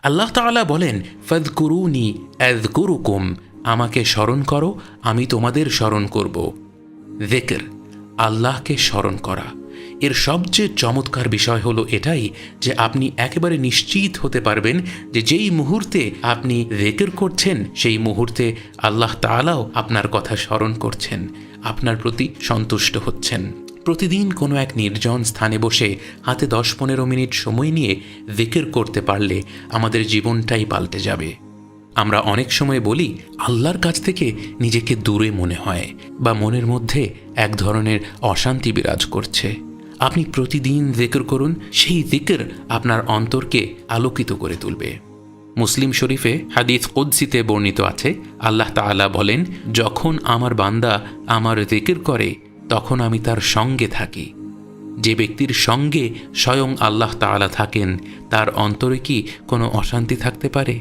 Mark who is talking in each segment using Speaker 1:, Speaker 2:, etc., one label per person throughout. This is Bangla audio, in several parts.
Speaker 1: আল্লাহ তাআলা বলেন, ফাযকুরুনি আযকুরুকুম, আমাকে স্মরণ করো, আমি তোমাদের স্মরণ করব। যিকর, আল্লাহকে স্মরণ করা। এর সবচেয়ে চমৎকার বিষয় হলো এটাই যে আপনি একেবারে নিশ্চিত হতে পারবেন যে যেই মুহূর্তে আপনি যিকর করছেন সেই মুহূর্তে আল্লাহ তাআলাও আপনার কথা স্মরণ করছেন, আপনার প্রতি সন্তুষ্ট হচ্ছেন। প্রতিদিন কোনো এক নির্জন স্থানে বসে হাতে 10-15 মিনিট সময় নিয়ে যিকর করতে পারলে আমাদের জীবনটাই পাল্টে যাবে। আমরা অনেক সময় বলি আল্লাহর কাছ থেকে নিজেকে দূরে মনে হয় বা মনের মধ্যে এক ধরনের অশান্তি বিরাজ করছে। আপনি প্রতিদিন যিকর করুন, সেই যিকর আপনার অন্তরকে আলোকিত করে তুলবে। মুসলিম শরীফে হাদিস কুদসিতে বর্ণিত আছে, আল্লাহ তাআলা বলেন, যখন আমার বান্দা আমার যিকর করে তখন আমি তার সঙ্গে থাকি। যে ব্যক্তির সঙ্গে স্বয়ং আল্লাহ তাআলা থাকেন তার অন্তরে কি কোনো অশান্তি থাকতে পারে?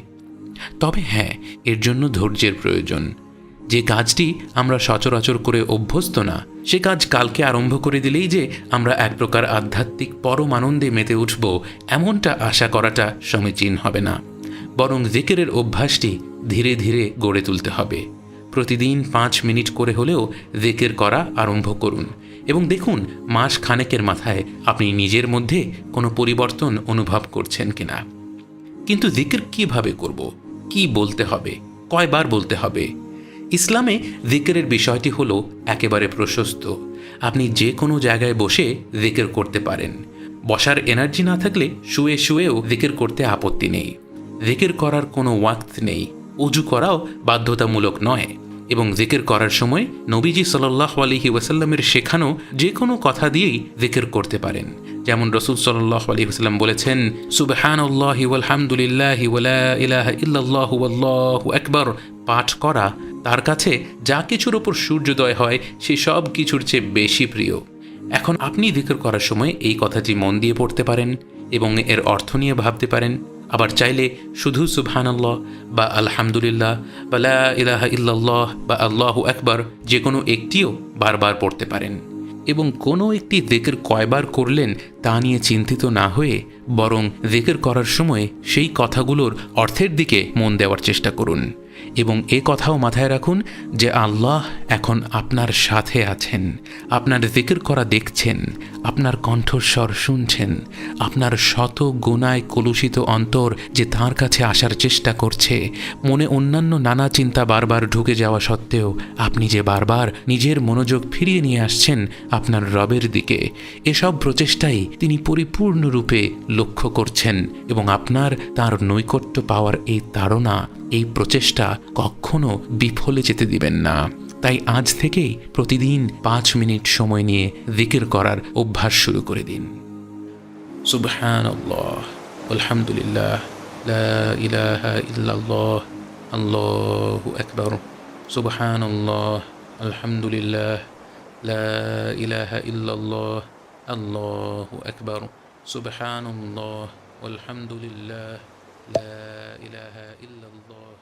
Speaker 1: তবে হ্যাঁ, এর জন্য ধৈর্যের প্রয়োজন। যে কাজটি আমরা সচরাচর করে অভ্যস্ত না, সে কাজ কালকে আরম্ভ করে দিলেই যে আমরা এক প্রকার আধ্যাত্মিক পরম আনন্দে মেতে উঠব, এমনটা আশা করাটা সমীচীন হবে না। বরং যিকরের অভ্যাসটি ধীরে ধীরে গড়ে তুলতে হবে। প্রতিদিন 5 মিনিট করে হলেও যিকর করা আরম্ভ করুন এবং দেখুন মাস খানেকের মাথায় আপনি নিজের মধ্যে কোনো পরিবর্তন অনুভব করছেন কিনা। কিন্তু যিকর কিভাবে করব, কি বলতে হবে, কয়বার বলতে হবে? ইসলামে যিকরের বিষয়টি হলো একেবারে প্রশস্ত। আপনি যে কোনো জায়গায় বসে যিকর করতে পারেন। বসার এনার্জি না থাকলে শুয়ে শুয়েও যিকর করতে আপত্তি নেই। যিকর করার কোনো ওয়াক্ত নেই, ওযু করাও বাধ্যতামূলক নয়। এবং যিকর করার সময় নবীজি সাল্লাল্লাহু আলাইহি ওয়াসাল্লামের শেখানো যে কোনো কথা দিয়েই যিকর করতে পারেন। যেমন রাসূল সাল্লাল্লাহু আলাইহি ওয়াসাল্লাম বলেছেন, সুবহানাল্লাহি ওয়ালহামদুলিল্লাহি ওয়ালা ইলাহা ইল্লাল্লাহু ওয়াল্লাহু আকবার পাঠ করা তার কাছে যা কিছুর ওপর সূর্যোদয় হয় সে সব কিছুর চেয়ে বেশি প্রিয়। এখন আপনি যিকর করার সময় এই কথাটি মন দিয়ে পড়তে পারেন এবং এর অর্থ নিয়ে ভাবতে পারেন। আবার চাইলে শুধু সুবহানাল্লাহ বা আলহামদুলিল্লাহ বা লা ইলাহা ইল্লাল্লাহ বা আল্লাহু আকবার যে কোনো একটিও বারবার পড়তে পারেন। এবং কোনো একটি যিকর কয়বার করলেন তা নিয়ে চিন্তিত না হয়ে বরং যিকর করার সময় সেই কথাগুলোর অর্থের দিকে মন দেওয়ার চেষ্টা করুন। এবং এ কথাও মাথায় রাখুন যে আল্লাহ এখন আপনার সাথে আছেন, আপনার যিকর করা দেখছেন, আপনার কণ্ঠস্বর শুনছেন, আপনার শত গুনায় কলুষিত অন্তর যে তাঁর কাছে আসার চেষ্টা করছে। মনে অন্যান্য নানা চিন্তা বারবার ঢুকে যাওয়া সত্ত্বেও আপনি যে বারবার নিজের মনোযোগ ফিরিয়ে নিয়ে আসছেন আপনার রবের দিকে, এসব প্রচেষ্টাই তিনি পরিপূর্ণরূপে লক্ষ্য করছেন এবং আপনার তাঁর নৈকট্য পাওয়ার এই তাড়না, এই প্রচেষ্টা কখনো বিফলে যেতে দিবেন না। তাই আজ থেকেই প্রতিদিন 5 মিনিট সময় নিয়ে যিকর করার অভ্যাস শুরু করে দিন। সুবহানাল্লাহ, আলহামদুলিল্লাহ, লা ইলাহা ইল্লাল্লাহ, আল্লাহু আকবার। সুবহানাল্লাহ, আলহামদুলিল্লাহ, লা ইলাহা ইল্লাল্লাহ, আল্লাহু আকবার। সুবহানাল্লাহ, আলহামদুলিল্লাহ, লা ইলাহা ইল্লাল্লাহ।